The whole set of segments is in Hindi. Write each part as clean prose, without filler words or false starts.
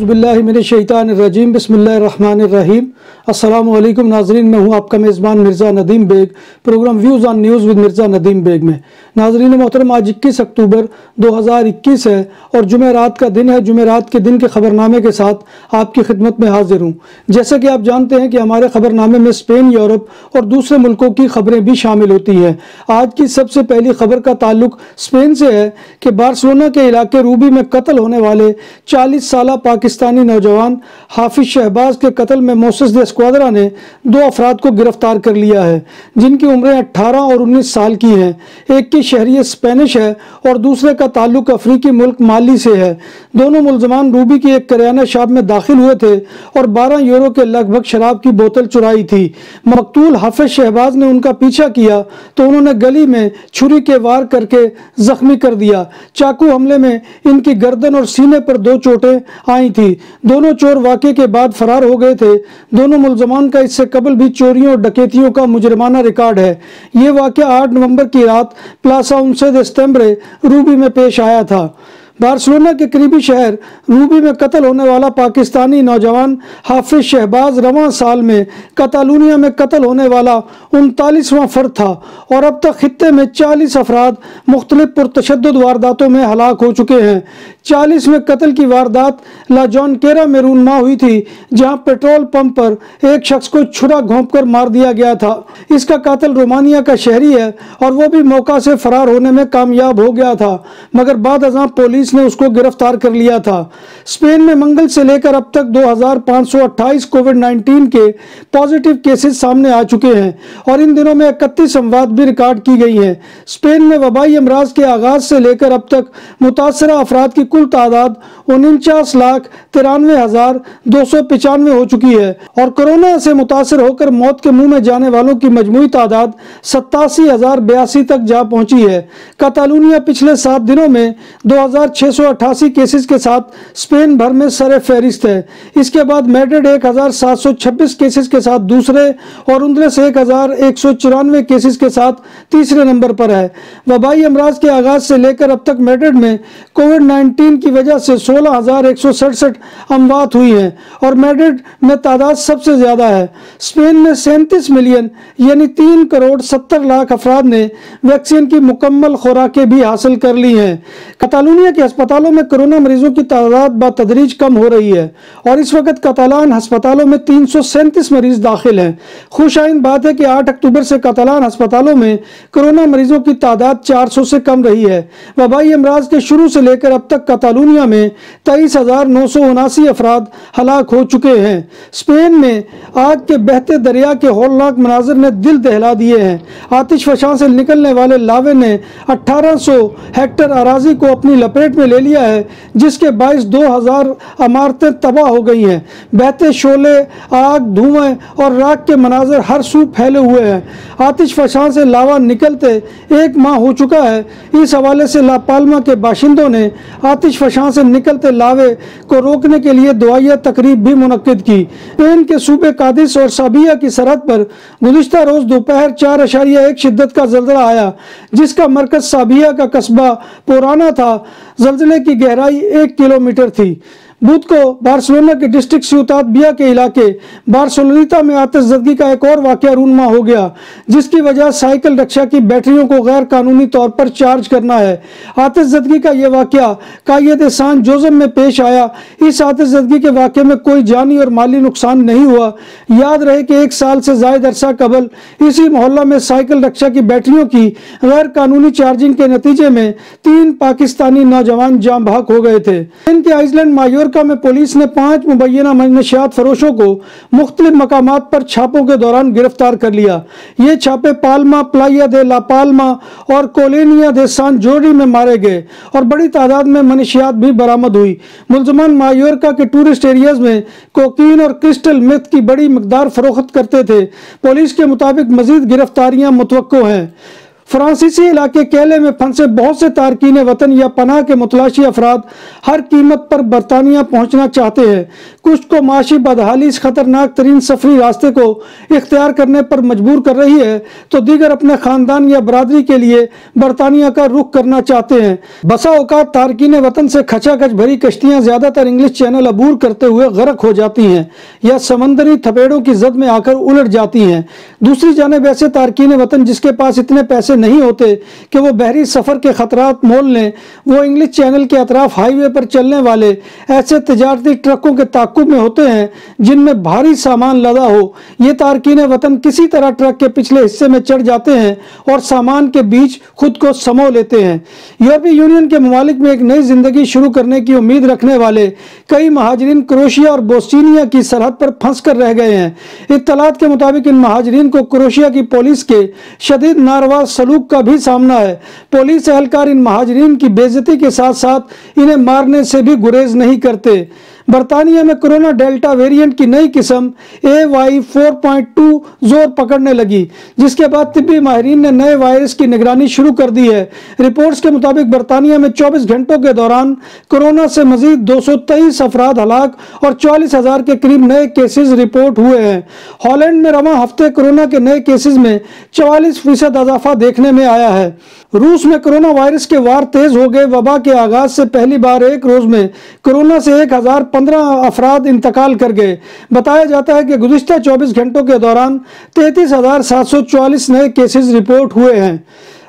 औज़ुबिल्लाहि मिनश्शैतानिर्रजीम बिस्मिल्लाहिर्रहमानिर्रहीम। अस्सलामु अलैकुम नाज़रीन, मैं हूँ आपका मेज़बान Mirza Nadeem Baig, programme views on news with Mirza Nadeem Baig में। नाज़रीन मोहतरम, आज 21 अक्टूबर 2021 है और जुमेरात का दिन है। जुमेरात के दिन के खबरनामे के साथ आपकी खिदमत में हाजिर हूँ। जैसे कि आप जानते हैं कि हमारे खबरनामे में स्पेन, यूरोप और दूसरे मुल्कों की खबरें भी शामिल होती हैं। आज की सबसे पहली खबर का ताल्लुक स्पेन से है कि बार्सिलोना के इलाके रूबी में कत्ल होने वाले 40 साल पाकिस्तानी नौजवान हाफिज शहबाज के कत्ल में मोसेस दे स्क्वाड्रा ने 2 अफराद को गिरफ्तार कर लिया है, जिनकी उम्रें 18 और 19 साल की हैं। एक की शहरियत स्पेनिश है और दूसरे का ताल्लुक अफ्रीकी मुल्क माली से है। दोनों मुलजमान रूबी की एक किराना शॉप में दाखिल हुए थे और 12 यूरो के लगभग शराब की बोतल चुराई थी। मकतूल हाफिज शहबाज ने उनका पीछा किया तो उन्होंने गली में छुरी के वार करके जख्मी कर दिया। चाकू हमले में इनकी गर्दन और सीने पर 2 चोटें आई थी। दोनों चोर वाक़े के बाद फरार हो गए थे। दोनों मुलजमान का इससे कबल भी चोरियों और डकैतियों का मुजरमाना रिकॉर्ड है। ये वाक़या 8 नवंबर की रात प्लासा 11 de Septiembre रूबी में पेश आया था। बार्सिलोना के करीबी शहर रूबी में कत्ल होने वाला पाकिस्तानी नौजवान हाफिज शहबाज रवां साल में कतालूनिया में कत्ल होने वाला 39वां फर्द था और अब तक खित्ते में 40 अफराद मुख्तलिफ पुरतशद्दुद वारदातों में हलाक हो चुके हैं। 40वें कत्ल की वारदात ला जॉनकेरा में रूनमा हुई थी, जहां पेट्रोल पंप पर एक शख्स को छुरा घोंप कर मार दिया गया था। इसका कातिल रोमानिया का शहरी है और वो भी मौका से फरार होने में कामयाब हो गया था, मगर बाद अज़ां पुलिस ने उसको गिरफ्तार कर लिया था। स्पेन में मंगल से लेकर अब तक 2528 कोविड-19 के पॉजिटिव केसेस सामने आ चुके हैं और इन दिनों में 31 अमवात भी रिकॉर्ड की गई हैं। स्पेन में वबाई अमराज के आगाज से लेकर अब तक मुतासरा अफराद की कुल तादाद 49,93,295 हो चुकी है और कोरोना से मुतासर होकर मौत के मुंह में जाने वालों की मजमूई तादाद 87,082 तक जा पहुंची है। कतालूनिया पिछले 7 दिनों में 2688 केसेस के साथ स्पेन भर में सरे फहरिस्त है। इसके बाद मैड्रिड 1726 केसेस के साथ दूसरे और उनसे 1194 केसेस के साथ तीसरे नंबर पर है। वबाई अमराज के आगाज से लेकर अब तक मैड्रिड में कोविड-19 की वजह से 16,167 अमवात हुई हैं और मैड्रिड में तादाद सबसे ज्यादा है। स्पेन में 37 मिलियन यानी 3 करोड़ 70 लाख अफराद ने वैक्सीन की मुकम्मल खुराकें भी हासिल कर ली हैं। कतालूनिया के अस्पतालों में कोरोना मरीजों की तादाद बतदरीज कम हो रही है और इस वक्त कतालान अस्पतालों में 337 मरीज दाखिल हैं। खुशाइन बात है कि 8 अक्टूबर से कतालान अस्पतालों में कोरोना मरीजों की तादाद 400 से कम रही है। वबाई अमराज के शुरू से लेकर अब तक कतालूनिया में 23,979 अफराद हलाक हो चुके हैं। स्पेन में आग के बहते दरिया के हौलनाक मनाजर ने दिल दहला दिए हैं। आतिशफशां से निकलने वाले लावे ने 1800 हेक्टेयर अराजी को अपनी लपेट में ले लिया है, जिसके बायस 2000 इमारतें तबाह हो गई हैं। बहते शोले, आग, धुएं और राख के मनाजर हर सू फैले हुए हैं। आतिशफशां से लावा निकलते 1 माह हो चुका है। इस हवाले से ला पाल्मा के बाशिंदों ने आतिशफशां से निकलते लावे को रोकने के लिए दुआया तकरीब भी मुनक्किद की। स्पेन के सूबे कादिस और साबिया की सरहद पर गुज़िश्ता रोज दोपहर 4.1 शिद्दत का ज़ल्ज़ला आया, जिसका मरकज साबिया का कस्बा पुराना था। ज़ल्ज़ले की गहराई 1 किलोमीटर थी। बुध को बार्सिलोना के डिस्ट्रिक्ट सिउतात बिया के इलाके बार्सिलोनीता में आतिशज़दगी का एक और वाक़या रूनमा हो गया, जिसकी वजह साइकिल रिक्शा की बैटरियों को गैर कानूनी तौर पर चार्ज करना है। आतिशज़दगी का यह वाक़या कायद सान जोज़म में पेश आया। इस आतिशज़दगी के वाक़े में कोई जानी और माली नुकसान नहीं हुआ। याद रहे कि 1 साल से ज़ायद अरसा कबल इसी मोहल्ला में साइकिल रिक्शा की बैटरियों की गैर कानूनी चार्जिंग के नतीजे में 3 पाकिस्तानी नौजवान जाम बहक हो गए थे। इनके आइसलैंड मायोर्का में पुलिस ने 5 मुबैना नशियात फरोशों को मुख्तलिफ मकामात पर छापों के दौरान गिरफ्तार कर लिया। ये छापे पाल्मा, प्लाया दे ला पाल्मा और कोलेनिया दे सान जोरी में मारे गए और बड़ी तादाद में मनशियात भी बरामद हुई। मुलजमान मायोर्का के टूरिस्ट एरियाज में कोकीन और क्रिस्टल मेथ की बड़ी मकदार फरोख्त करते थे। पुलिस के मुताबिक मजीद गिरफ्तारियां मुतवक्को हैं। फ्रांसीसी इलाके केले में फंसे बहुत से तारकीन वतन या पनाह के मुतलाशी अफराद हर कीमत पर बरतानिया पहुंचना चाहते हैं। कुछ को माशी बदहाली इस खतरनाक तरीन सफरी रास्ते को इख्तियार करने पर मजबूर कर रही है, तो दीगर अपने खानदान या बरादरी के लिए बरतानिया का रुख करना चाहते हैं। बसा औकात तारकीन वतन से खचाखच भरी कश्तियां ज्यादातर इंग्लिश चैनल अबूर करते हुए गर्क हो जाती हैं या समंदरी थपेड़ों की जद में आकर उलट जाती हैं। दूसरी जानिब ऐसे तारकीन वतन जिसके पास इतने पैसे नहीं होते कि वो बहरी सफर के खतरात मोल लें, वो इंग्लिश चैनल के अतराफ हाईवे पर चलने वाले ऐसे तिजारती ट्रकों के ताकुब में होते हैं जिनमें भारी सामान लदा हो। ये तारकीन वतन किसी तरह ट्रक के पिछले हिस्से में चढ़ जाते हैं और सामान के बीच खुद को समो लेते हैं। यूरोपीय यूनियन के ममालिक में एक नई जिंदगी शुरू करने की उम्मीद रखने वाले कई महाजरीन क्रोएशिया और बोस्निया की सरहद पर फंस कर रह गए हैं। इत्तलात के मुताबिक इन महाजरीन को क्रोएशिया की पुलिस के शदीद नारवा सलूक का भी सामना है। पुलिस एहलकार इन महाजरीन की बेइज्जती के साथ साथ इन्हें मारने से भी गुरेज नहीं करते। बरतानिया में कोरोना डेल्टा वेरिएंट की नई किस्म AY4.2 जोर पकड़ने लगी, जिसके बाद तिब्बी माहिरीन ने नए वायरस की निगरानी शुरू कर दी है। रिपोर्ट्स के मुताबिक बरतानिया में 24 घंटों के दौरान कोरोना से मजीद 223 अफराद हलाक और 44,000 के करीब नए केसेस रिपोर्ट हुए हैं। हॉलैंड में रवां हफ्ते कोरोना के नए केसेस में 44% इजाफा देखने में आया है। रूस में कोरोना वायरस के वार तेज हो गए। वबा के आगाज से पहली बार एक रोज में कोरोना से 1015 अफराद इंतकाल कर गए। बताया जाता है कि गुज़िश्ता 24 घंटों के दौरान 33,744 नए केसेस रिपोर्ट हुए हैं।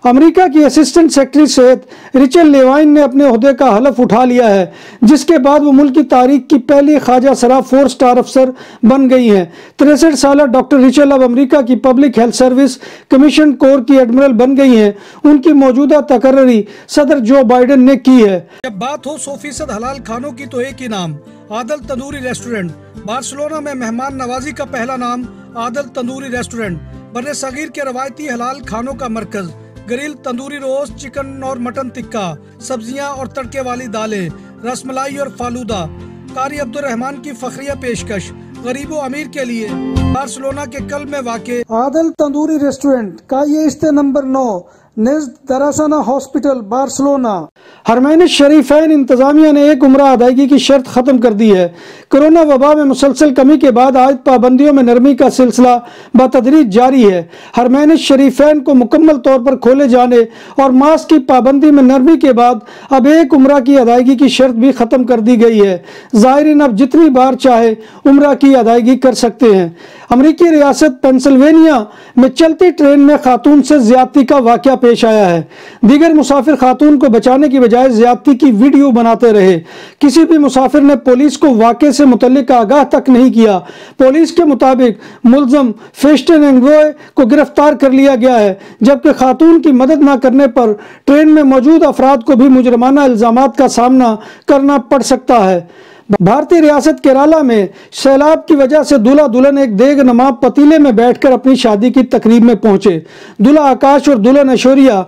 अमेरिका की असिस्टेंट सेक्रेटरी सेहत रिचल लेवाइन ने अपने ओहदे का हलफ उठा लिया है, जिसके बाद वो मुल्क की तारीख की पहली ख्वाजा सरा 4 स्टार अफसर बन गई हैं। 63 साल डॉक्टर रिचल अब अमेरिका की public health service commission core की एडमिरल बन गई हैं। उनकी मौजूदा तकर्री सदर जो बाइडेन ने की है। जब बात हो 100% हलाल खानों की तो एक ही नाम, आदल तंदूरी रेस्टोरेंट। बार्सिलोना में मेहमान नवाजी का पहला नाम आदल तंदूरी रेस्टोरेंट। बर्रे सगीर के रवायती हलाल खानों का मरकज, ग्रिल, तंदूरी रोस्ट, चिकन और मटन टिक्का, सब्जियां और तड़के वाली दालें, रसमलाई और फालूदा। कारी अब्दुर्रहमान की फखरिया पेशकश गरीबो अमीर के लिए। बार्सिलोना के कल में वाक़े आदल तंदूरी रेस्टोरेंट का ये इस्ते नंबर 9 निज़्द दरासाना हॉस्पिटल बार्सिलोना। हरमैन शरीफैन इंतजामिया ने एक उम्रा अदायगी की शर्त खत्म कर दी है। कोरोना वबा में मुसलसल कमी के बाद आज पाबंदियों में नरमी का सिलसिला बतदरीज जारी है। हरमैन शरीफैन को मुकम्मल तौर पर खोले जाने और मास्क की पाबंदी में नरमी के बाद अब एक उम्रा की अदायगी की शर्त भी खत्म कर दी गई है। ज़ायरीन अब जितनी बार चाहे उम्रा की अदायगी कर सकते हैं। अमरीकी रियासत पेंसिल्वेनिया में चलती ट्रेन में खातून से ज्यादती का वाकया पेश आया है। दीगर मुसाफिर खातून को बचाने की बजाय ज्यादती की वीडियो बनाते रहे। किसी भी मुसाफिर ने पुलिस को वाकये से मुतल्लिक आगाह तक नहीं किया। पुलिस के मुताबिक मुलजम फेस्टन एंग्रोय को गिरफ्तार कर लिया गया है, जबकि खातून की मदद न करने पर ट्रेन में मौजूद अफराद को भी मुजरमाना इल्जामात का सामना करना पड़ सकता है। भारतीय रियासत केरला में सैलाब की वजह से दूल्हा दुल्हन एक देग नमा पतीले में बैठकर अपनी शादी की तकरीब में पहुंचे। दूल्हा आकाश और दुल्हन ऐश्वर्या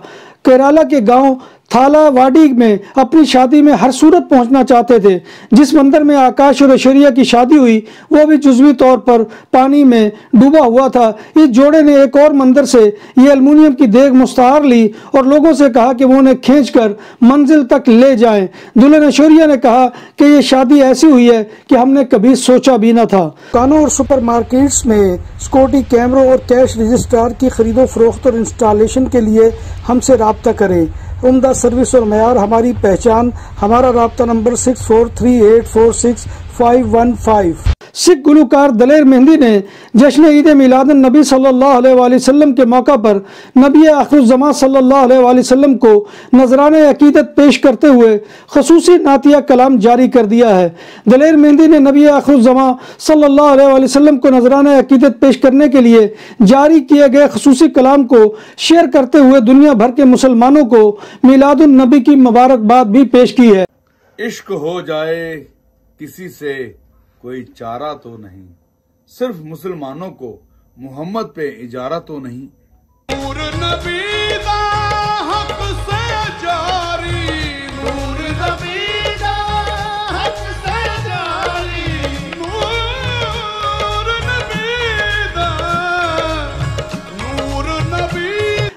केरला के गांव थालावाडी में अपनी शादी में हर सूरत पहुंचना चाहते थे। जिस मंदिर में आकाश और ऐश्वर्या की शादी हुई वो भी जुज़वी तौर पर पानी में डूबा हुआ था। इस जोड़े ने एक और मंदिर से ये एल्युमिनियम की देग मुस्तहार ली और लोगों से कहा कि वो उन्हें खींचकर मंजिल तक ले जाएं। दुल्हन ऐश्वर्या ने कहा कि ये शादी ऐसी हुई है कि हमने कभी सोचा भी न था। दुकानों और सुपरमार्केट्स में सिक्योरिटी कैमरों और कैश रजिस्ट्रार की खरीदो फरोख्त और इंस्टॉलेशन के लिए हमसे राब्ता करें। उम्दा सर्विस और मयार हमारी पहचान। हमारा राब्ता नंबर 6438465115। सिख गुलकार दलेर मेहंदी ने जश्न ईद मिलाद नबी सल्लल्लाहु अलैहि वसल्लम के मौका पर नबी आखिरुज़्ज़मां सल्लल्लाहु अलैहि वसल्लम को नजराने अकीदत पेश करते हुए खसूसी नातिया कलाम जारी कर दिया है। दलेर मेहंदी ने नबी आखिरुज़्ज़मां सल्लल्लाहु अलैहि वसल्लम को नजराने अकीदत पेश करने के लिए जारी किए गए खसूसी कलाम को शेयर करते हुए दुनिया भर के मुसलमानों को मिलादुन नबी की मुबारकबाद भी पेश की है। इश्क हो जाए किसी से कोई चारा तो नहीं, सिर्फ मुसलमानों को मोहम्मद पे इजारा तो नहीं। नूर नबी दा हक से जारी, नूर नबी दा हक से जारी, नूर नबी दा, नूर नबी।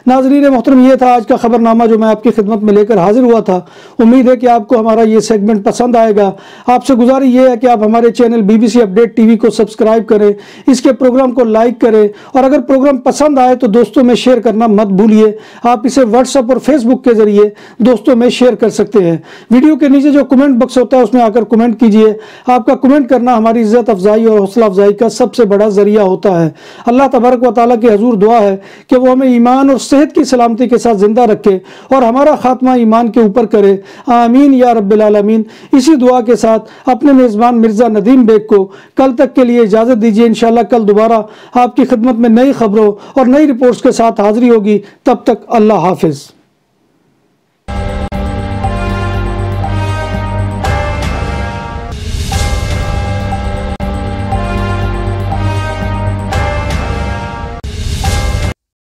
नाज़रीन मोहतरम, ये था आज का खबरनामा जो मैं आपकी खिदमत में लेकर हाजिर हुआ था। उम्मीद है कि आपको हमारा ये सेगमेंट पसंद आएगा। आपसे गुजारिश ये है कि आप हमारे चैनल BBC अपडेट TV को सब्सक्राइब करें, इसके प्रोग्राम को लाइक करें और अगर प्रोग्राम पसंद आए तो दोस्तों में शेयर करना मत भूलिए। आप इसे व्हाट्सएप और फेसबुक के जरिए दोस्तों में शेयर कर सकते हैं। वीडियो के नीचे जो कमेंट बॉक्स होता है उसमें आकर कमेंट कीजिए। आपका कमेंट करना हमारी इज्जत अफजाई और हौसला अफजाई का सबसे बड़ा जरिया होता है। अल्लाह तबारक व तआला के हुजूर दुआ है कि वो हमें ईमान और सेहत की सलामती के साथ जिंदा रखे और हमारा खात्मा ईमान के ऊपर करे। आमीन या रब्बिल आलमीन। इसी दुआ के साथ अपने मेज़बान मिर्ज़ा नदीम बेग को कल तक के लिए इजाज़त दीजिए। इंशाअल्लाह कल दोबारा आपकी खिदमत में नई खबरों और नई रिपोर्ट्स के साथ हाजिरी होगी। तब तक अल्लाह हाफिज़।